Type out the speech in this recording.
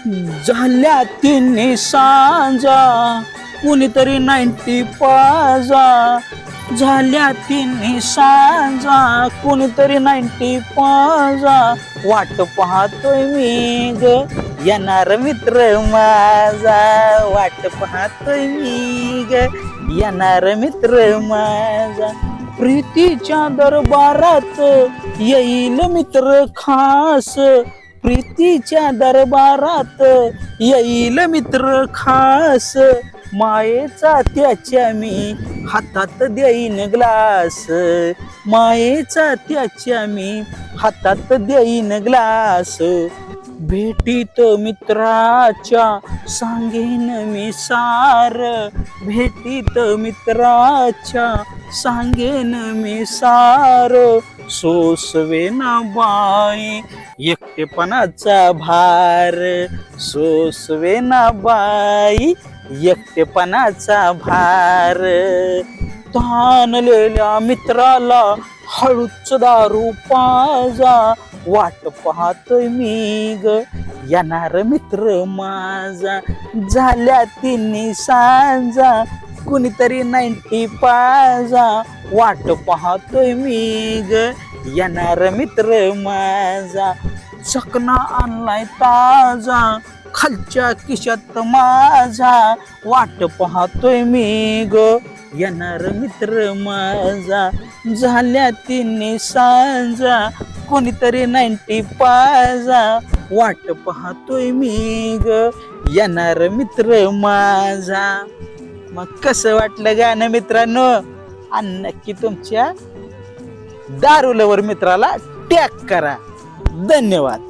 झाल्या तिन्ही सांजा कुणीतरी 90 पाजा. झाल्या तिन्ही सांजा कुणीतरी 90 पाजा. वाट पाहतोय मी ग येणार मित्र माझा. वाट पाहतोय मी ग येणार मित्र माझा. प्रीतीच्या दरबारात येईल मित्र खास. प्रीतीच्या दरबारात येईल मित्र खास. मायेचा त्याच्या मी हातात देईन ग्लास. मायेचा त्याच्या मी हातात देईन ग्लास. भेटीत मित्राच्या सांगेन मी सार. भेटीत मित्राच्या सांगेन मी सार. सोसवे ना बाई एकटेपणाचा भार. सोसवे ना बाई एकटेपणाचा भार. ताणलेल्या मित्राला हळूच दारू पाजा. वाट पाहतोय मी ग येणार मित्र माझा. झाल्या तिन्ही सांजा कुणीतरी 90 पाजा. वाट पाहतोय मी ग येणार मित्र माझा. चकना आणलाय ताजा खालच्या खिशात माझा. वाट पाहतोय मी ग येणार मित्र माझा. झाल्या तिन्ही सांजा कोणीतरी 90 पाजा. वाट पाहतोय मी ग येणार मित्र माझा. मग कसं वाटलं गाणं मित्रांनो? आणि नक्की तुमच्या दारू लवर मित्राला टॅग करा. धन्यवाद.